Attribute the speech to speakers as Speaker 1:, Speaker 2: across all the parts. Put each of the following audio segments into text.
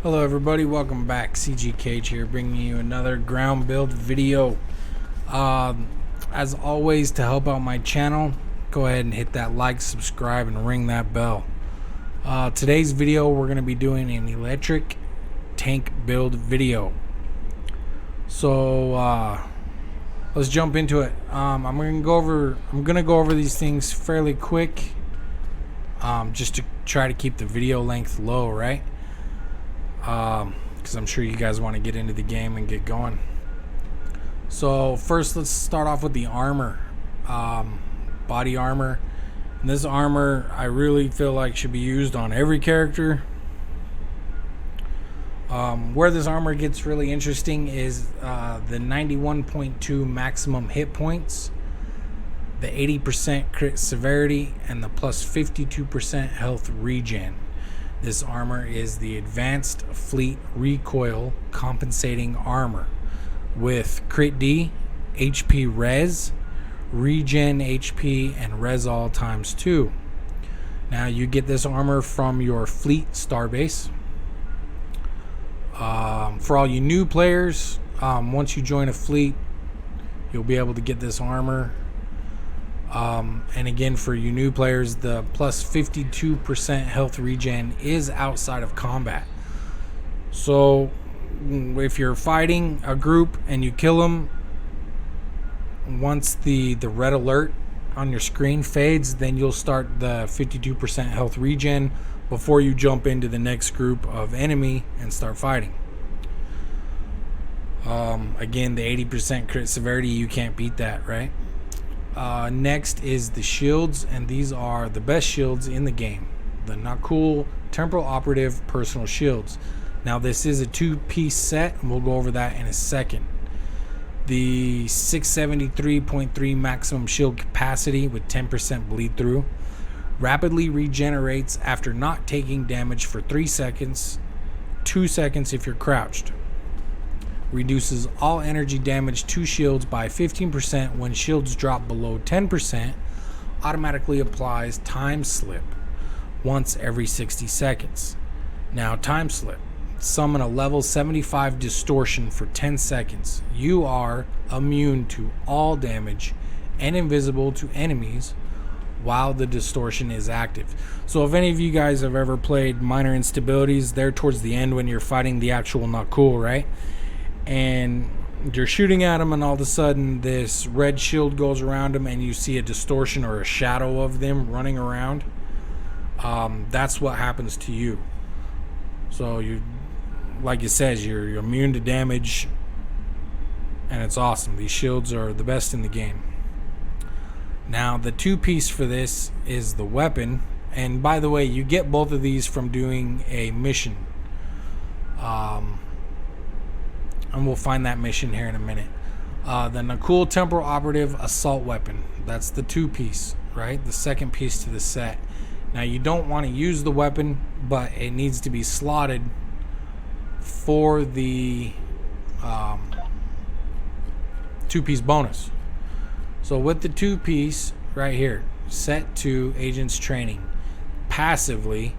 Speaker 1: Hello everybody, welcome back. CG Cage here, bringing you another ground build video. As always, to help out my channel, go ahead and hit that like, subscribe, and ring that bell. Today's video, we're going to be doing an electric tank build video. So let's jump into it. I'm going to go over these things fairly quick, just to try to keep the video length low, right? Because I'm sure you guys want to get into the game and get going. So first, let's start off with the armor, body armor. And this armor, I really feel like should be used on every character. Where this armor gets really interesting is the 91.2 maximum hit points, the 80% crit severity, and the plus 52% health regen. This armor is the Advanced Fleet Recoil Compensating Armor with Crit D, HP Res, Regen HP, and Res All ×2. Now you get this armor from your Fleet Starbase. For all you new players, once you join a fleet, you'll be able to get this armor. And again, for you new players, the plus 52% health regen is outside of combat. So if you're fighting a group and you kill them, once the red alert on your screen fades, then you'll start the 52% health regen before you jump into the next group of enemy and start fighting. Again, the 80% crit severity, you can't beat that, right? Next is the shields, and these are the best shields in the game. The Nakul Temporal Operative Personal Shields. Now this is a two-piece set, and we'll go over that in a second. The 673.3 maximum shield capacity with 10% bleed through. Rapidly regenerates after not taking damage for 3 seconds, 2 seconds if you're crouched. Reduces all energy damage to shields by 15% when shields drop below 10%. Automatically applies time slip once every 60 seconds. Now, time slip. Summon a level 75 distortion for 10 seconds. You are immune to all damage and invisible to enemies while the distortion is active. So if any of you guys have ever played minor instabilities, they're towards the end when you're fighting the actual Nakul, right? And you're shooting at them, and all of a sudden this red shield goes around them and you see a distortion or a shadow of them running around. That's what happens to you. So you, like it says, you're immune to damage, and it's awesome. These shields are the best in the game. Now the two-piece for this is the weapon, and by the way, you get both of these from doing a mission. And we'll find that mission here in a minute. The Nakul Temporal Operative Assault Weapon. That's the two-piece, right? The second piece to the set. Now you don't want to use the weapon, but it needs to be slotted for the two-piece bonus. So with the two-piece right here, set to Agent's Training, passively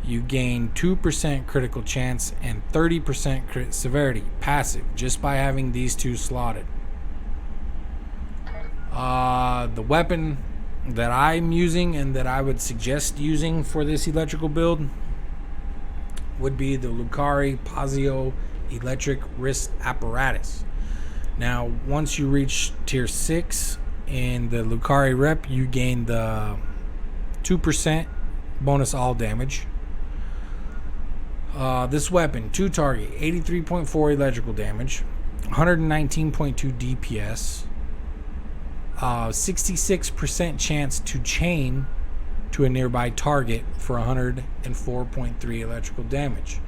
Speaker 1: you gain 2% critical chance and 30% crit severity, passive, just by having these two slotted. The weapon that I'm using and that I would suggest using for this electrical build would be the Lucari Pazio Electric Wrist Apparatus. Now, once you reach tier 6 in the Lucari rep, you gain the 2% bonus all damage. This weapon, 2 target, 83.4 electrical damage, 119.2 DPS, 66% chance to chain to a nearby target for 104.3 electrical damage,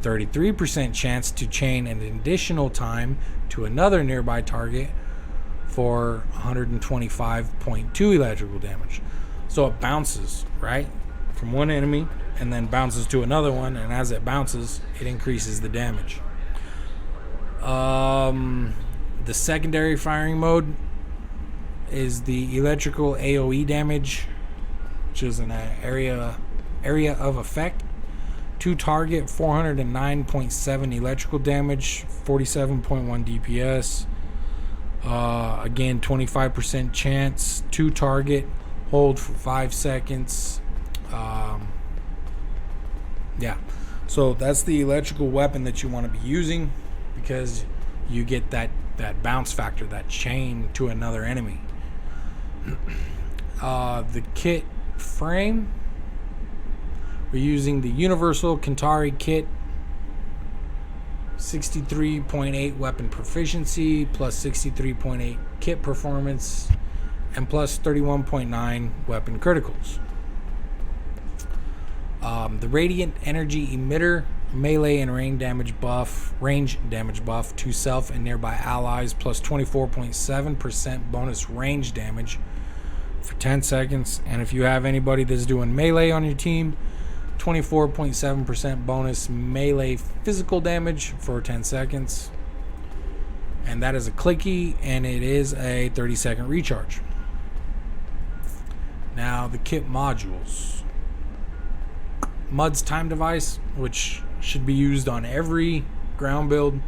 Speaker 1: 33% chance to chain an additional to another nearby target for 125.2 electrical damage. So it bounces, right, from one enemy and then bounces to another one, and as it bounces, it increases the damage. The secondary firing mode is the electrical AoE damage, which is an area of effect. 2 target, 409.7 electrical damage, 47.1 DPS. Again, 25% chance. 2 target, hold for 5 seconds. Yeah, so that's the electrical weapon that you want to be using, because you get that bounce factor, that chain to another enemy. The kit frame, we're using the Universal Kintari kit, 63.8 weapon proficiency, plus 63.8 kit performance, and plus 31.9 weapon criticals. The Radiant Energy Emitter, melee and range damage buff to self and nearby allies, plus 24.7% bonus range damage for 10 seconds. And if you have anybody that's doing melee on your team, 24.7% bonus melee physical damage for 10 seconds. And that is a clicky, and it is a 30-second recharge. Now the kit modules. Mud's time device, which should be used on every ground build.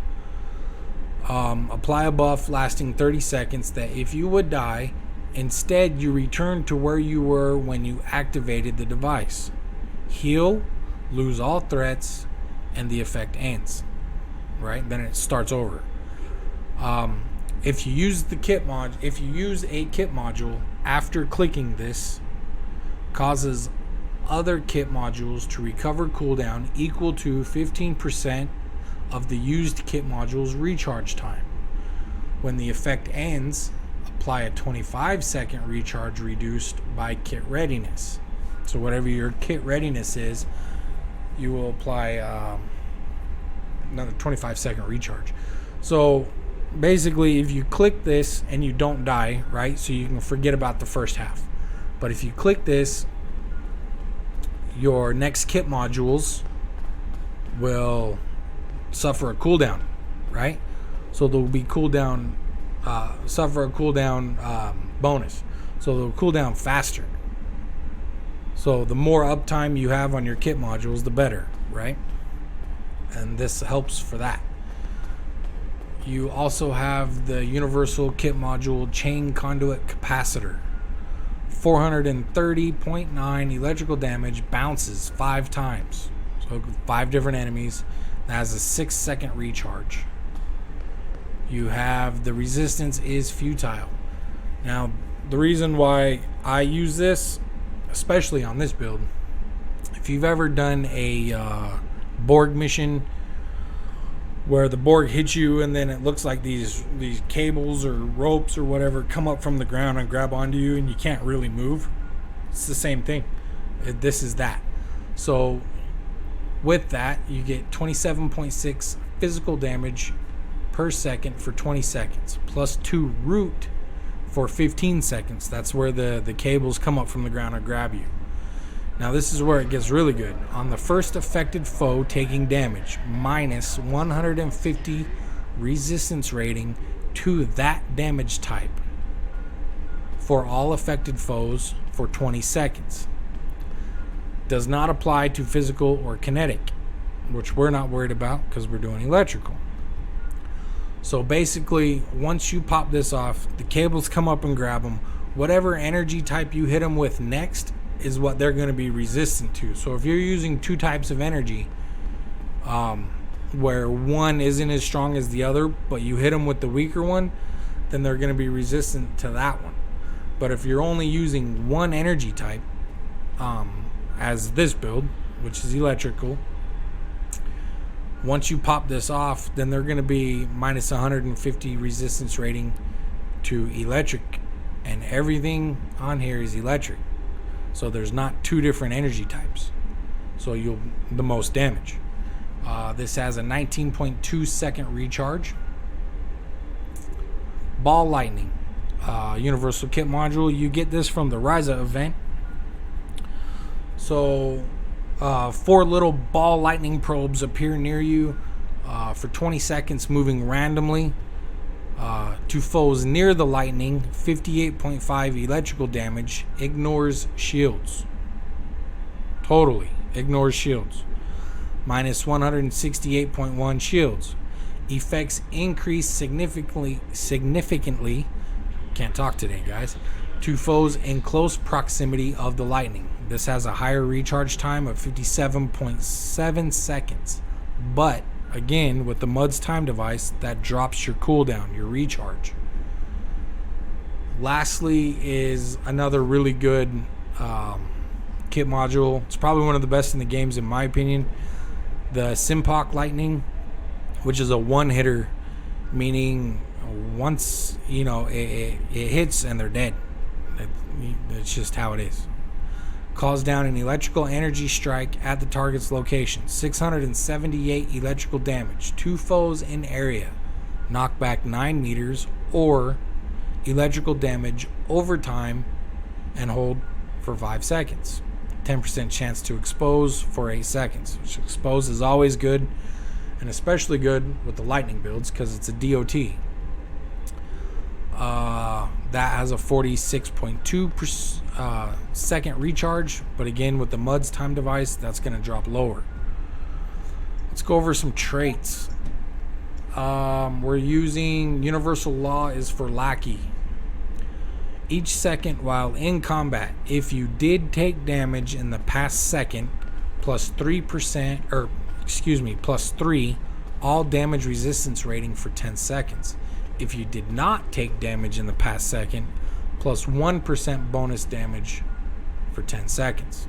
Speaker 1: Apply a buff lasting 30 seconds that if you would die, instead you return to where you were when you activated the device. Heal, lose all threats, and the effect ends. Right? Then it starts over. If you use a kit module after clicking this, causes other kit modules to recover cooldown equal to 15% of the used kit module's recharge time. When the effect ends, apply a 25-second recharge reduced by kit readiness. So whatever your kit readiness is, you will apply another 25-second recharge. So basically, if you click this and you don't die, right, so you can forget about the first half. But if you click this, your next kit modules will suffer a cooldown, right? So they'll be suffer a cooldown bonus. So they'll cool down faster. So the more uptime you have on your kit modules, the better, right? And this helps for that. You also have the Universal Kit Module Chain Conduit Capacitor. 430.9 electrical damage, bounces 5 times. So 5 different enemies. That has a 6-second recharge. You have the resistance is futile. Now, the reason why I use this, especially on this build, if you've ever done a Borg mission where the Borg hits you and then it looks like these cables or ropes or whatever come up from the ground and grab onto you and you can't really move, it's the same thing. This is that. So with that, you get 27.6 physical damage per second for 20 seconds, plus 2 root for 15 seconds. That's where the cables come up from the ground and grab you. Now this is where it gets really good. On the first affected foe taking damage, minus 150 resistance rating to that damage type for all affected foes for 20 seconds. Does not apply to physical or kinetic, which we're not worried about because we're doing electrical. So basically, once you pop this off, the cables come up and grab them. Whatever energy type you hit them with next is what they're going to be resistant to. So if you're using 2 types of energy, where one isn't as strong as the other, but you hit them with the weaker one, then they're going to be resistant to that one. But if you're only using one energy type, as this build, which is electrical, once you pop this off, then they're going to be minus 150 resistance rating to electric, and everything on here is electric. So there's not 2 different energy types. So you'll the most damage. This has a 19.2 second recharge. Ball lightning, Universal Kit Module. You get this from the Ryza event. So 4 little ball lightning probes appear near you for 20 seconds, moving randomly to foes near the lightning. 58.5 electrical damage, ignores shields. Totally ignores shields. minus 168.1 shields. Effects increase significantly, can't talk today, guys, to foes in close proximity of the lightning. This has a higher recharge time of 57.7 seconds. But, again, with the MUD's time device, that drops your cooldown, your recharge. Lastly is another really good kit module. It's probably one of the best in the games in my opinion. The Simpak Lightning, which is a one-hitter, meaning once, it hits and they're dead. That's just how it is. Calls down an electrical energy strike at the target's location. 678 electrical damage. 2 foes in area. Knock back 9 meters or electrical damage over time and hold for 5 seconds. 10% chance to expose for 8 seconds. Which expose is always good, and especially good with the lightning builds because it's a DOT. That has a 46.2 second recharge, but again with the MUD's time device, that's going to drop lower. Let's go over some traits. We're using Universal Law is for Lackey. Each second while in combat, if you did take damage in the past second, plus 3 all damage resistance rating for 10 seconds. If you did not take damage in the past second, plus 1% bonus damage for 10 seconds.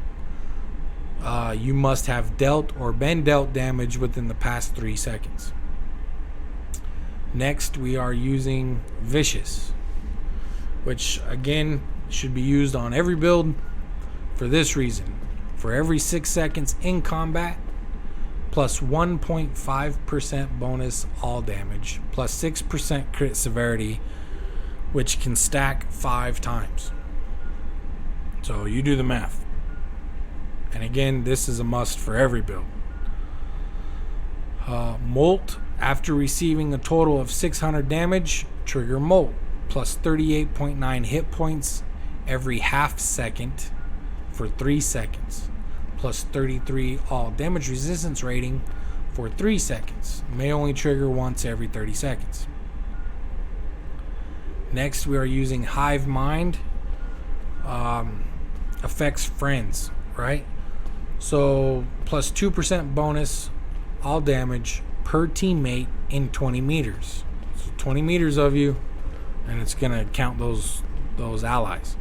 Speaker 1: You must have dealt or been dealt damage within the past 3 seconds. Next, we are using Vicious, which again should be used on every build for this reason. For every 6 seconds in combat, plus 1.5% bonus all damage, plus 6% crit severity, which can stack 5 times. So you do the math. And again, this is a must for every build. Molt, after receiving a total of 600 damage, trigger Molt, plus 38.9 hit points every half second for 3 seconds. Plus 33 all damage resistance rating for 3 seconds. May only trigger once every 30 seconds. Next, we are using Hive Mind. Affects friends, right? So, plus 2% bonus all damage per teammate in 20 meters. So 20 meters of you, and it's going to count those allies.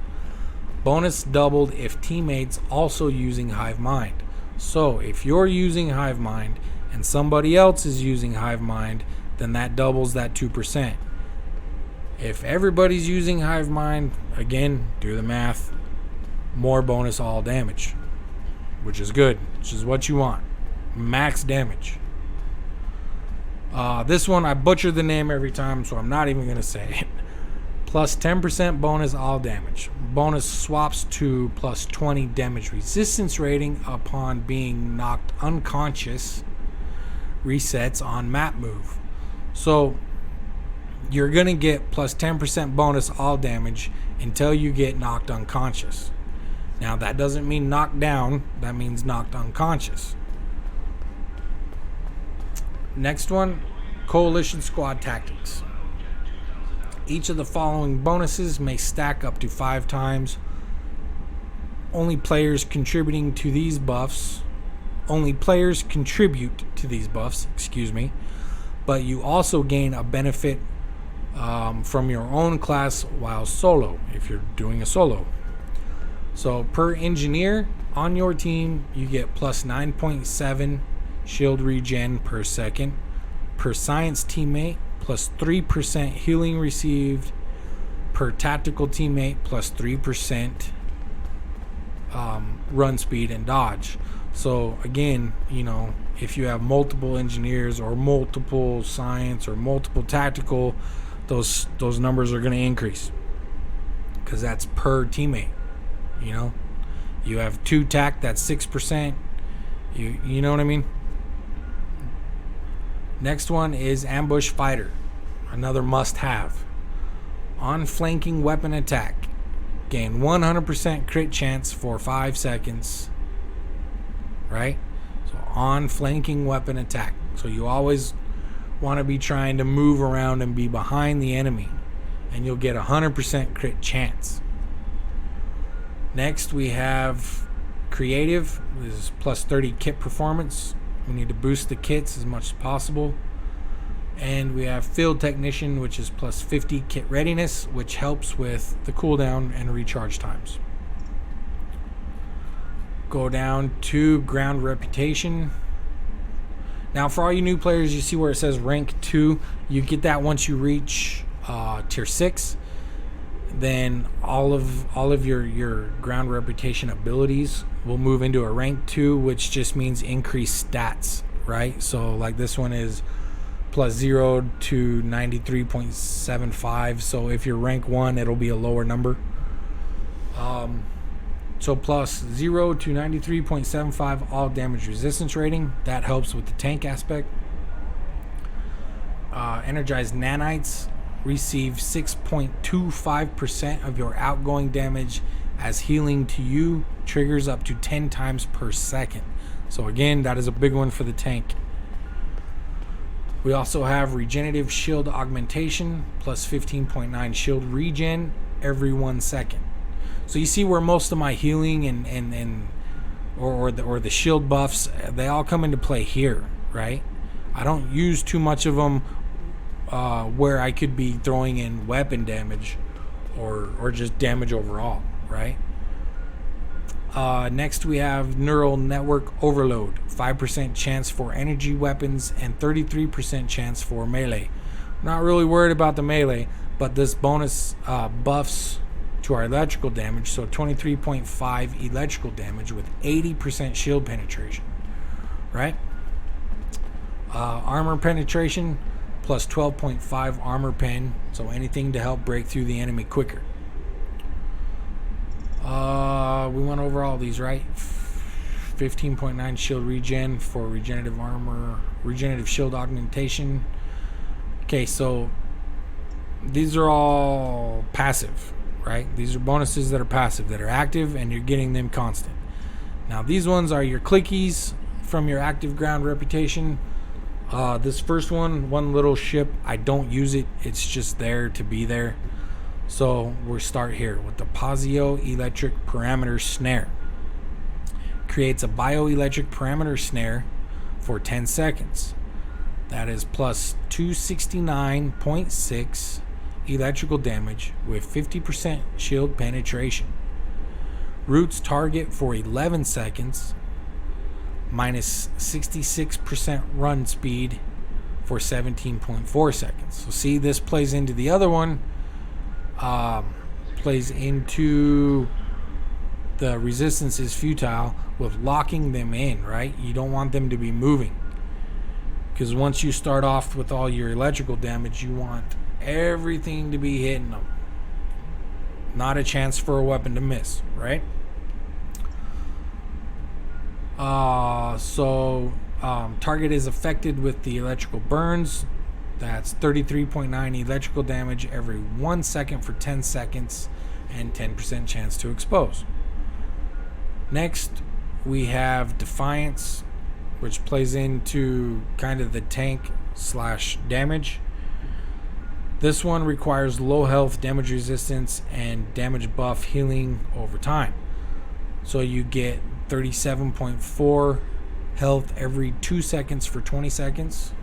Speaker 1: Bonus doubled if teammates also using Hive Mind. So if you're using Hive Mind and somebody else is using Hive Mind, then that doubles that 2%. If everybody's using Hive Mind, again, do the math, more bonus all damage, which is good, which is what you want. Max damage. This one, I butcher the name every time, so I'm not even going to say it. Plus 10% bonus all damage. Bonus swaps to plus 20 damage resistance rating upon being knocked unconscious. Resets on map move. So you're going to get plus 10% bonus all damage until you get knocked unconscious. Now that doesn't mean knocked down. That means knocked unconscious. Next one, Coalition Squad Tactics. Each of the following bonuses may stack up to 5 times. Only players contribute to these buffs, but you also gain a benefit from your own class while solo, if you're doing a solo. So per engineer on your team, you get plus 9.7 shield regen per second. Per science teammate, plus 3% healing received. Per tactical teammate, plus 3% run speed and dodge. So again, if you have multiple engineers or multiple science or multiple tactical, those numbers are going to increase because that's per teammate. You have 2 tac, that's 6%. You know what I mean? Next one is Ambush Fighter, another must-have. On flanking weapon attack, gain 100% crit chance for 5 seconds. Right? So on flanking weapon attack. So you always want to be trying to move around and be behind the enemy, and you'll get 100% crit chance. Next we have creative. This is plus 30 kit performance. We need to boost the kits as much as possible. And we have field technician, which is plus 50 kit readiness, which helps with the cooldown and recharge times. Go down to ground reputation. Now for all you new players, you see where it says rank 2. You get that once you reach tier 6. Then all of your ground reputation abilities will move into a rank 2, which just means increased stats, right? So like this one is plus 0 to 93.75. So if you're rank 1, it'll be a lower number. So plus 0 to 93.75 all damage resistance rating. That helps with the tank aspect. Energized nanites receive 6.25% of your outgoing damage as healing to you, triggers up to 10 times per second. So again, that is a big one for the tank. We also have regenerative shield augmentation, plus 15.9 shield regen every 1 second. So you see where most of my healing or the shield buffs, they all come into play here, right? I don't use too much of them where I could be throwing in weapon damage or just damage overall, right? Next we have neural network overload, 5% chance for energy weapons and 33% chance for melee. I'm not really worried about the melee, but this bonus buffs to our electrical damage, so 23.5 electrical damage with 80% shield penetration, right? Armor penetration plus 12.5 armor pen, so anything to help break through the enemy quicker. We went over all these, right? 15.9 shield regen for regenerative armor, regenerative shield augmentation. Okay, so these are all passive, right? These are bonuses that are passive, that are active, and you're getting them constant. Now these ones are your clickies from your active ground reputation. This first one little ship, I don't use it. It's just there to be there. So we'll start here with the Pazio Electric Parameter Snare. Creates a bioelectric parameter snare for 10 seconds. That is plus 269.6 electrical damage with 50% shield penetration. Roots target for 11 seconds, minus 66% run speed for 17.4 seconds. So see, this plays into the other one. Plays into the resistance is futile with locking them in, right? You don't want them to be moving, because once you start off with all your electrical damage, you want everything to be hitting them. Not a chance for a weapon to miss, right? Target is affected with the electrical burns. That's 33.9 electrical damage every 1 second for 10 seconds and 10% chance to expose. Next, we have Defiance, which plays into kind of the tank slash damage. This one requires low health, damage resistance, and damage buff healing over time. So you get 37.4 health every 2 seconds for 20 seconds.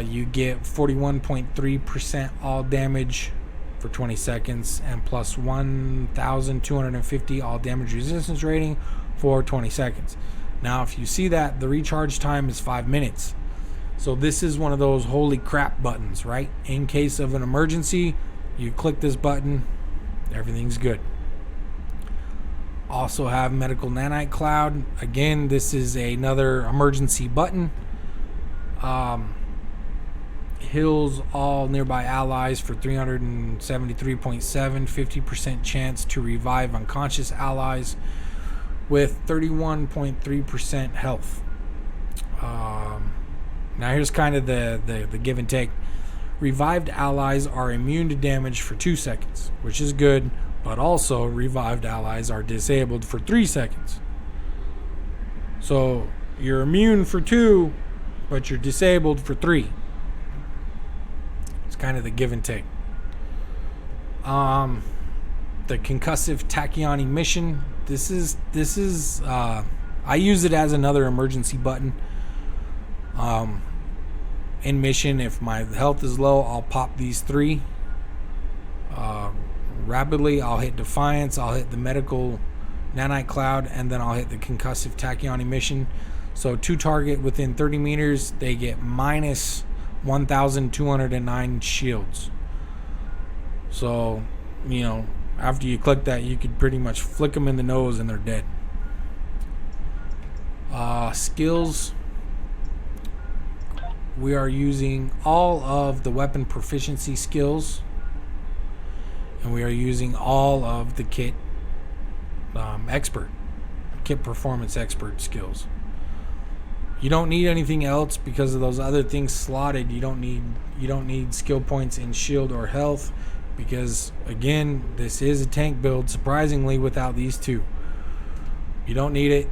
Speaker 1: You get 41.3% all damage for 20 seconds and plus 1,250 all damage resistance rating for 20 seconds. Now, if you see that, the recharge time is 5 minutes. So this is one of those holy crap buttons, right? In case of an emergency, you click this button, everything's good. Also have Medical Nanite Cloud. Again, this is another emergency button. Heals all nearby allies for 373.7, 50% chance to revive unconscious allies with 31.3% health. Now here's kind of the give and take. Revived allies are immune to damage for 2 seconds, which is good, but also revived allies are disabled for 3 seconds. So you're immune for 2, but you're disabled for 3. It's kind of the give and take. The concussive tachyon emission. This is I use it as another emergency button. In mission, if my health is low, I'll pop these 3. Rapidly, I'll hit Defiance, I'll hit the medical nanite cloud, and then I'll hit the concussive tachyon emission. So 2 target within 30 meters, they get minus 1,209 shields. So, after you click that, you could pretty much flick them in the nose and they're dead. Skills. We are using all of the weapon proficiency skills, and we are using all of the kit kit performance expert skills. You don't need anything else because of those other things slotted. You don't need skill points in shield or health, because again, this is a tank build, surprisingly, without these 2. You don't need it,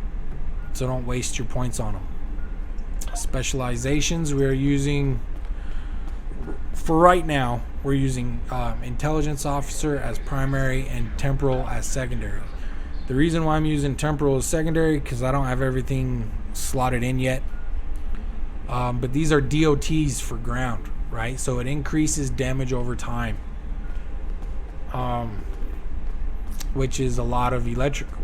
Speaker 1: so don't waste your points on them. Specializations, we are using, for right now, we're using intelligence officer as primary and temporal as secondary. The reason why I'm using temporal as secondary, because I don't have everything slotted in yet. But these are DOTs for ground, right? So it increases damage over time, which is a lot of electrical.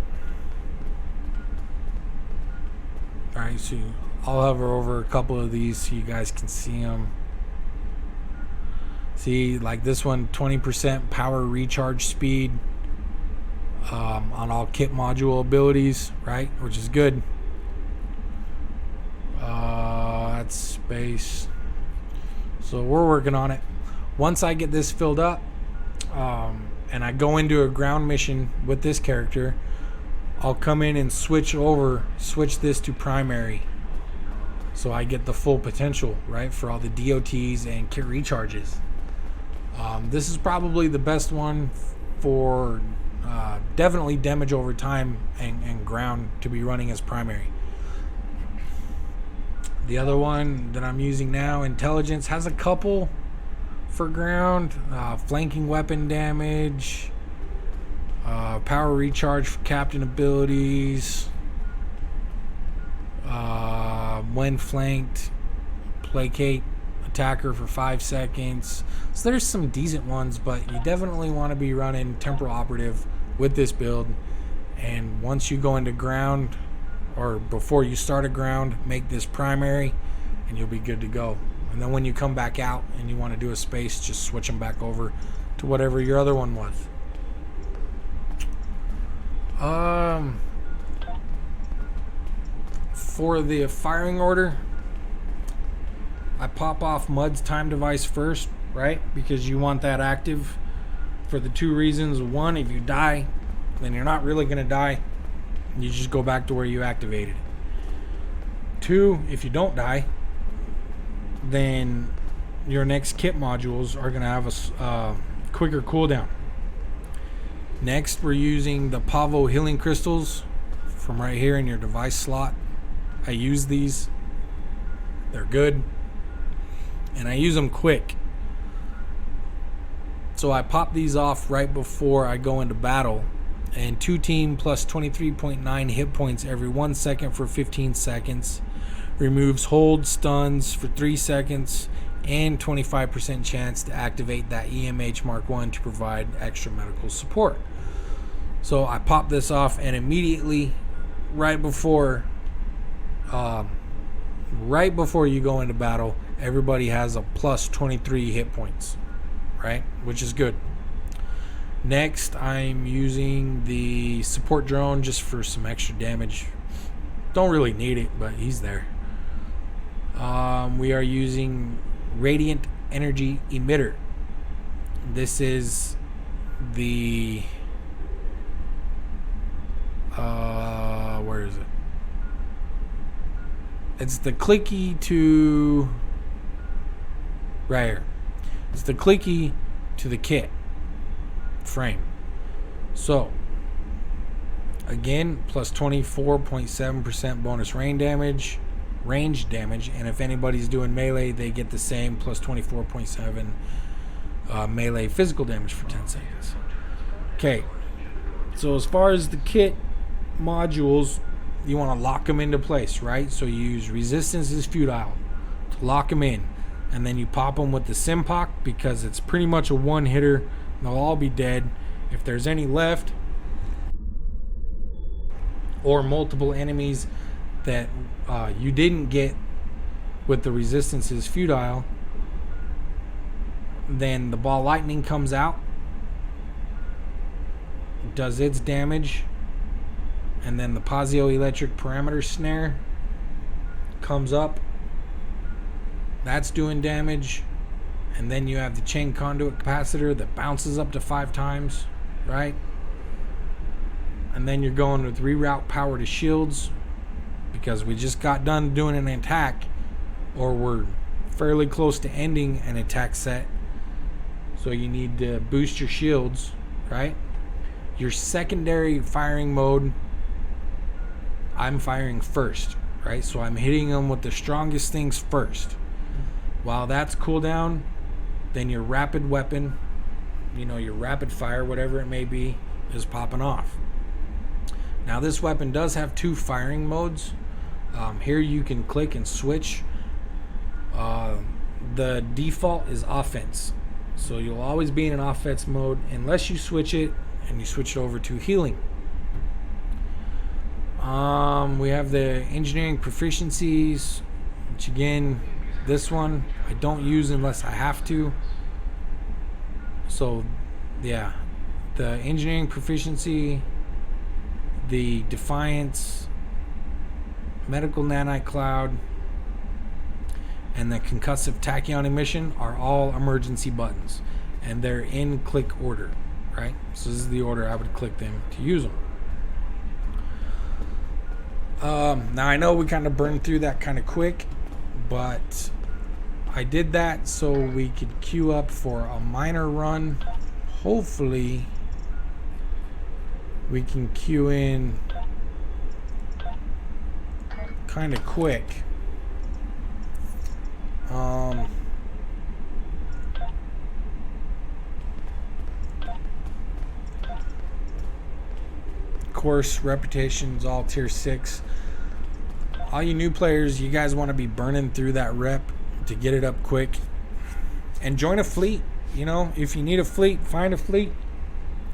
Speaker 1: Alright, so I'll hover over a couple of these so you guys can see them. See, like this one, 20% power recharge speed on all kit module abilities, right? Which is good. That's space. So we're working on it. Once I get this filled up, and I go into a ground mission with this character, I'll come in and switch this to primary, so I get the full potential, right, for all the DOTs and kit recharges. This is probably the best one for definitely damage over time and ground to be running as primary. The other one that I'm using now, intelligence, has a couple for ground, flanking weapon damage, power recharge for captain abilities, when flanked, placate attacker for 5 seconds. So there's some decent ones, but you definitely want to be running temporal operative with this build. And once you go into ground, or before you start a ground, make this primary and you'll be good to go. And then when you come back out and you want to do a space, just switch them back over to whatever your other one was. For the firing order, I pop off Mud's time device first, right? Because you want that active for the 2 reasons. 1, if you die, then you're not really going to die. You just go back to where you activated. 2, if you don't die, then your next kit modules are going to have a quicker cooldown. Next, we're using the Pavo healing crystals from right here in your device slot. I use these. They're good. And I use them quick. So I pop these off right before I go into battle. And 2 team plus 23.9 hit points every 1 second for 15 seconds. Removes hold stuns for 3 seconds. And 25% chance to activate that EMH Mark 1 to provide extra medical support. So I pop this off, and immediately right before you go into battle, everybody has a plus 23 hit points, right? Which is good. Next, I'm using the support drone just for some extra damage. Don't really need it, but he's there. We are using Radiant Energy Emitter. This is the where is it? It's the clicky to right here. It's the clicky to the kit frame. So Again, plus 24.7% bonus range damage, and if anybody's doing melee, they get the same plus 24.7 melee physical damage for 10 seconds. Okay, so as far as the kit modules, you want to lock them into place, right? So you use resistance is futile to lock them in, and then you pop them with the Simpoc because it's pretty much a one hitter. They'll all be dead. If there's any left, or multiple enemies that you didn't get with the resistance is futile, then the ball lightning comes out, does its damage, and then the piezoelectric parameter snare comes up, that's doing damage, and then you have the chain conduit capacitor that bounces up to 5 times, right? And then you're going with reroute power to shields because we just got done doing an attack, or we're fairly close to ending an attack set, so you need to boost your shields, right? Your secondary firing mode, I'm firing first, right? So I'm hitting them with the strongest things first. While that's cooldown, then your rapid weapon, your rapid fire, whatever it may be, is popping off. Now this weapon does have 2 firing modes. Here you can click and switch. The default is offense, so you'll always be in an offense mode unless you switch it and you switch it over to healing. We have the engineering proficiencies, which again, this one I don't use unless I have to. So yeah, the engineering proficiency, the Defiance, Medical Nanite Cloud, and the Concussive Tachyon Emission are all emergency buttons, and they're in click order, right? So this is the order I would click them to use them. Now I know we kind of burned through that kind of quick, but I did that so we could queue up for a minor run. Hopefully we can queue in kind of quick. Course reputation's all tier 6. All you new players, you guys want to be burning through that rep to get it up quick, and join a fleet. If you need a fleet, find a fleet.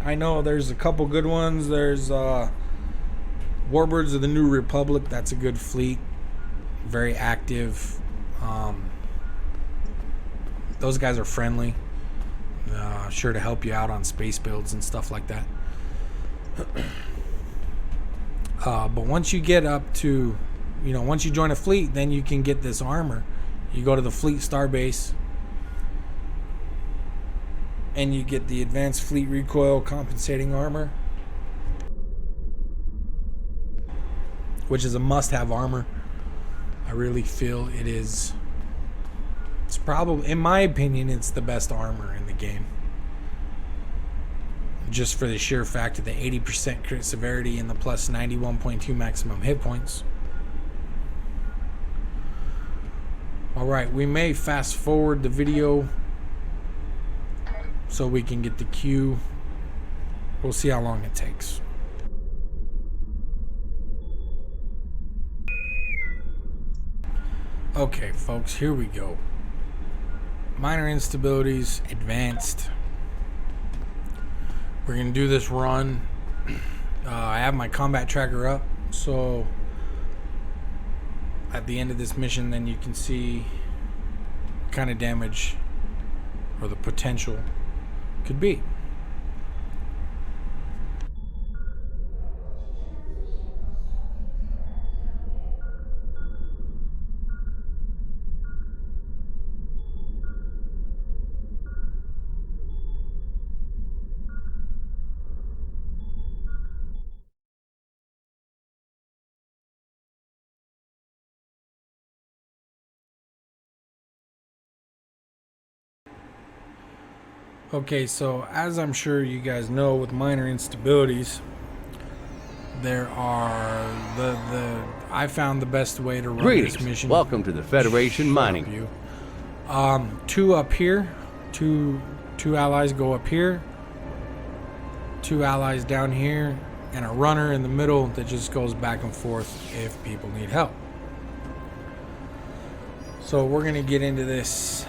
Speaker 1: I know there's a couple good ones. There's Warbirds of the New Republic. That's a good fleet, very active. Those guys are friendly, sure to help you out on space builds and stuff like that. But once you get up to, once you join a fleet, then you can get this armor. You go to the fleet starbase and you get the advanced fleet recoil compensating armor, which is a must-have armor. I really feel it is. It's probably, in my opinion, it's the best armor in the game. Just for the sheer fact of the 80% crit severity and the plus 91.2 maximum hit points. Alright, we may fast forward the video so we can get the queue. We'll see how long it takes. Okay, folks, here we go. Minor instabilities, advanced. We're going to do this run. I have my combat tracker up, so at the end of this mission, then you can see what kind of damage or the potential could be. Okay, so as I'm sure you guys know, with minor instabilities, there are I found the best way to run
Speaker 2: Greetings.
Speaker 1: this mission.
Speaker 2: Welcome to the Federation
Speaker 1: Shut
Speaker 2: Mining.
Speaker 1: up, you. Two up here. Two allies go up here. Two allies down here, and a runner in the middle that just goes back and forth if people need help. So we're gonna get into this.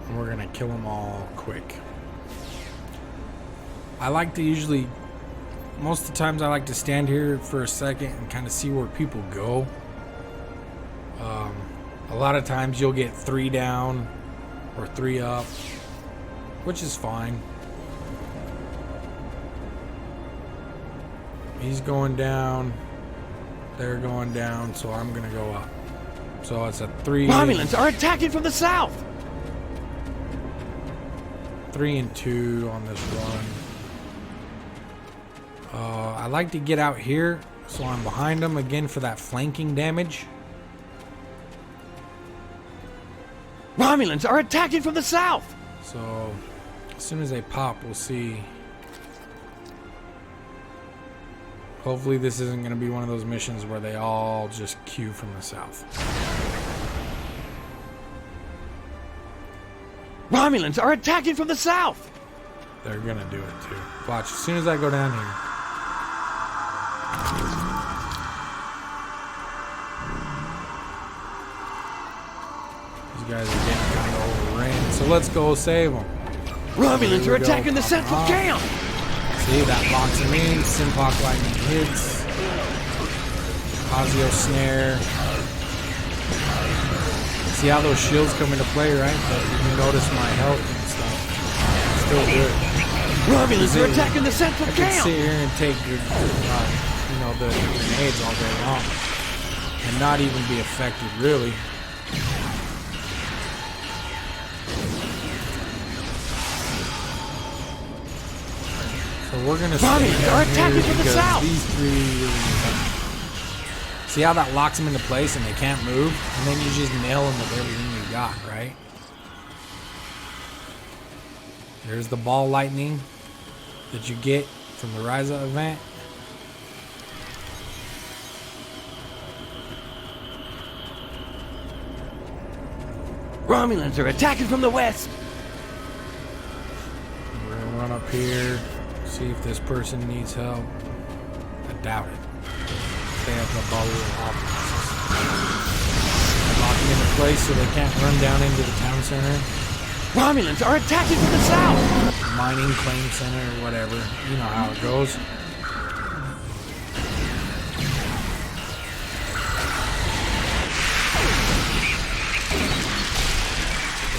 Speaker 1: And we're gonna kill them all quick. I like to usually, most of the times I like to stand here for a second and kind of see where people go. A lot of times you'll get 3 down or 3 up, which is fine. He's going down, they're going down, so I'm gonna go up. So it's a 3.
Speaker 2: Romulans are attacking from the south.
Speaker 1: 3 and 2 on this run. I like to get out here, so I'm behind them again for that flanking damage.
Speaker 2: Romulans are attacking from the south.
Speaker 1: So as soon as they pop, we'll see. Hopefully this isn't going to be one of those missions where they all just queue from the south.
Speaker 2: Romulans are attacking from the south.
Speaker 1: They're going to do it too. Watch, as soon as I go down here. These guys are getting kind of overran. So let's go save them.
Speaker 2: Romulans are attacking the central camp.
Speaker 1: See, that locks him in. Simpoc lightning hits. Osio snare. See how those shields come into play, right? But you notice my health and stuff. It's still good.
Speaker 2: Romulans are attacking the central
Speaker 1: I could
Speaker 2: camp.
Speaker 1: sit here and take the grenades all day long and not even be affected, really. So we're gonna stay down here because these 3 really. See how that locks them into place and they can't move? And then you just nail them with everything you got, right? There's the ball lightning that you get from the Ryza event.
Speaker 2: Romulans are attacking from the west.
Speaker 1: We're gonna run up here, see if this person needs help. I doubt it. They have the ball locking into place so they can't run down into the town center.
Speaker 2: Romulans are attacking from the south.
Speaker 1: Mining claim center or whatever. You know how it goes.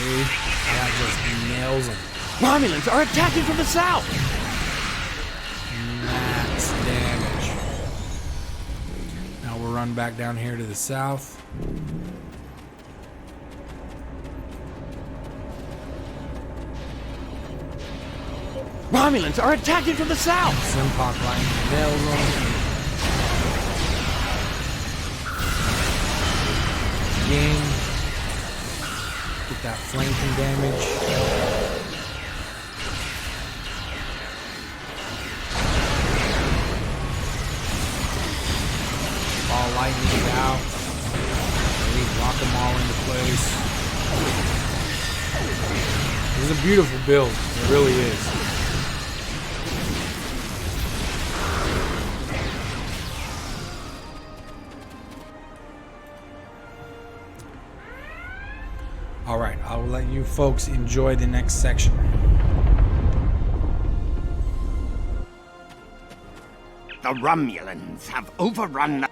Speaker 1: See? That just nails them.
Speaker 2: Romulans are attacking from the south.
Speaker 1: Max damage. Now we'll run back down here to the south.
Speaker 2: Romulans are attacking from the south.
Speaker 1: Simpoc lightning nails them. Again. Get that flanking damage. Ball lightning out. We lock them all into place. This is a beautiful build. It really is. All right, I will let you folks enjoy the next section.
Speaker 3: The Romulans have overrun.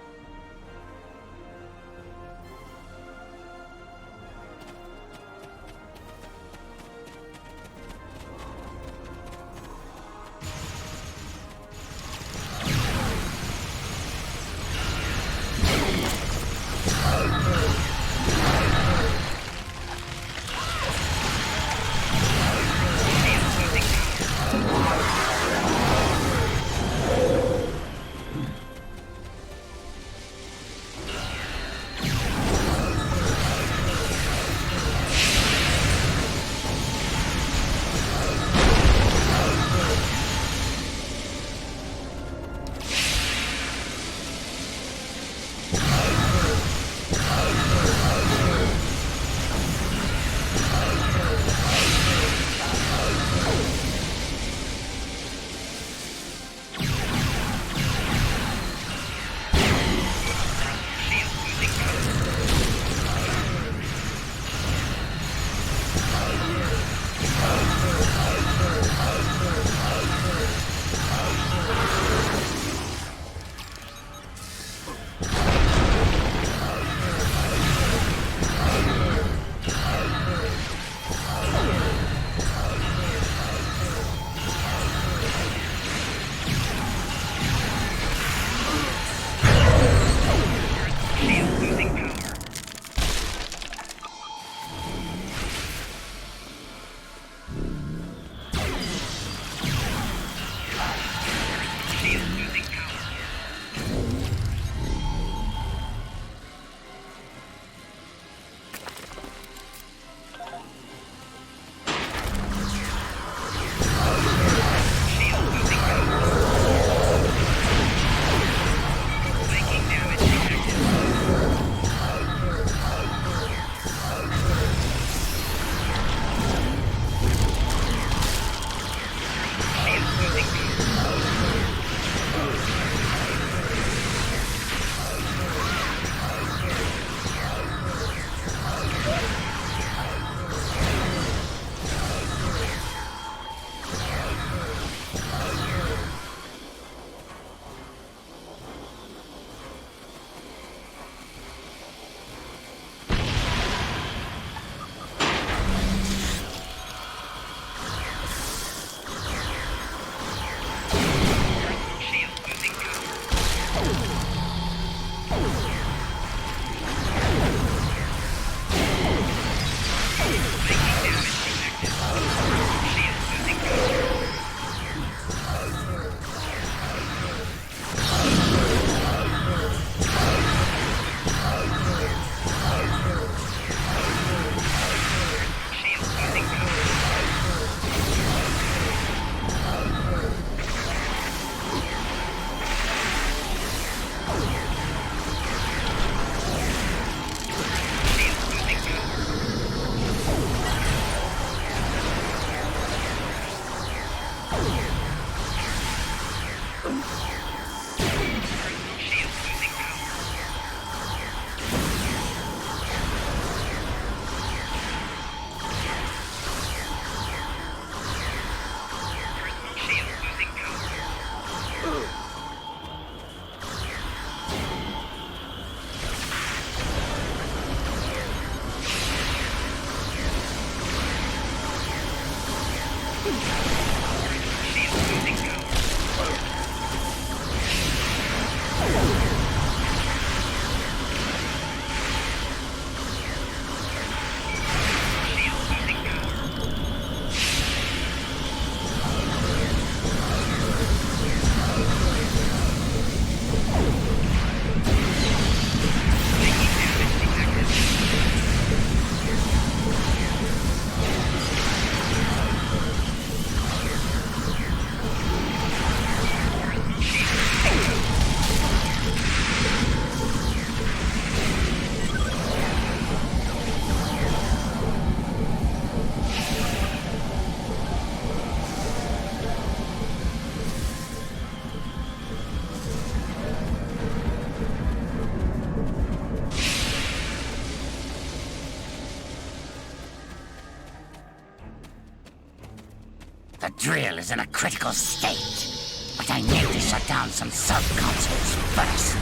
Speaker 4: drill is in a critical state, but I need to shut down some sub-consoles first.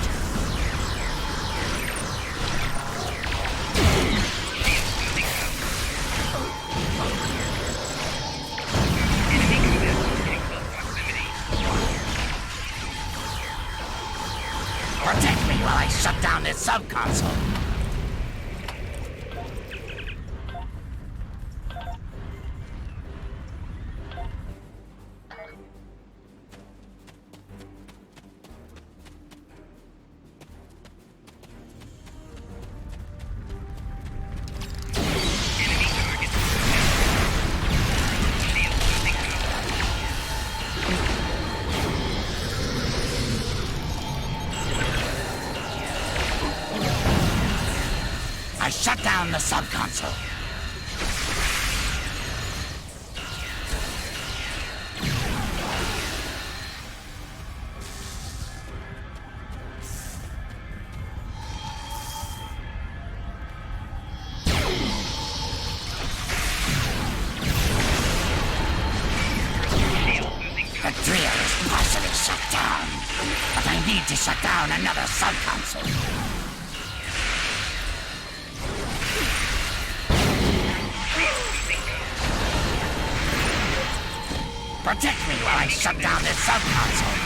Speaker 4: Protect me while I shut down this sub-console. I shut down the sub-console. The drill is partially shut down, but I need to shut down another sub-console. Protect me while I shut down this sub-console.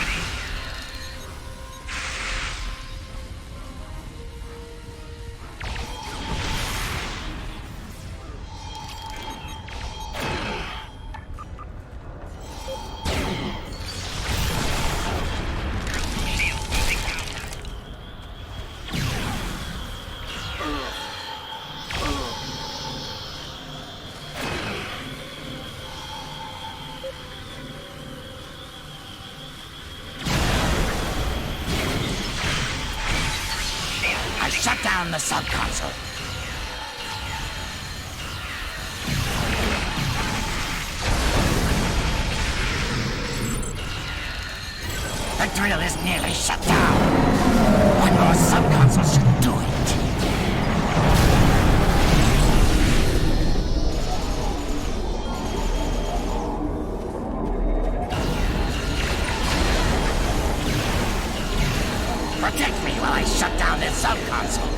Speaker 4: I shut down the sub-console. The drill is nearly shut down. One more sub-console should do it. Protect me while I shut down this sub-console.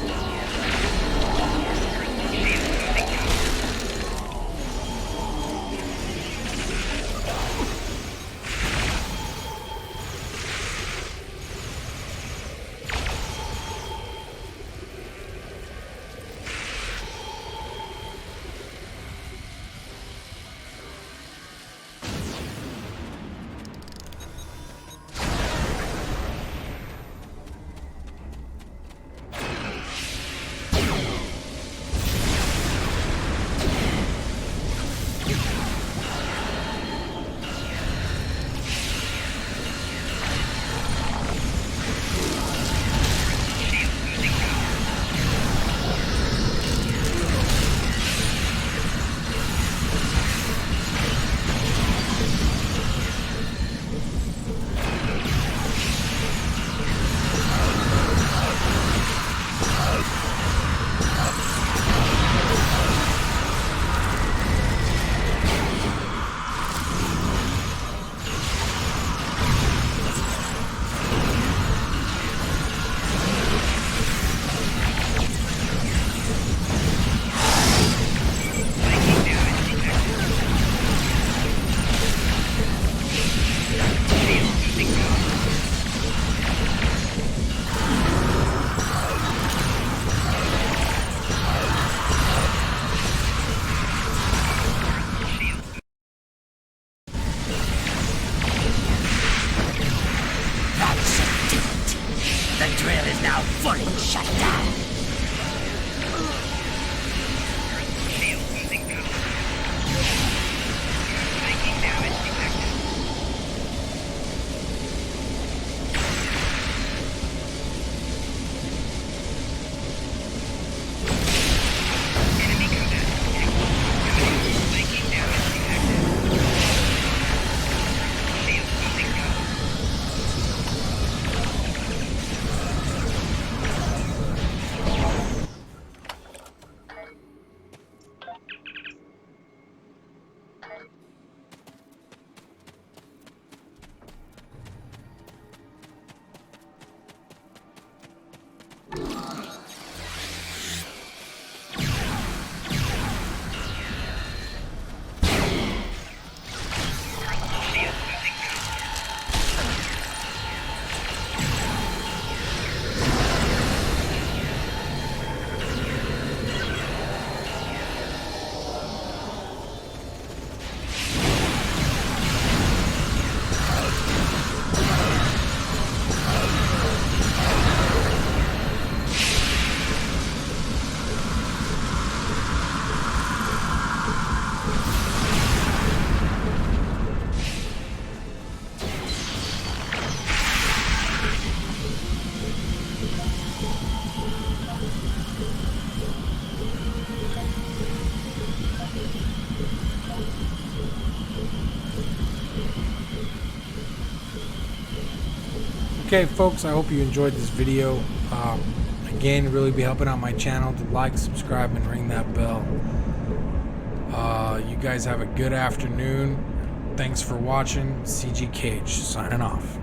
Speaker 4: The drill is now fully shut down.
Speaker 1: Okay, folks, I hope you enjoyed this video. Again, really be helping out my channel to like, subscribe, and ring that bell. You guys have a good afternoon. Thanks for watching. CG Cage signing off.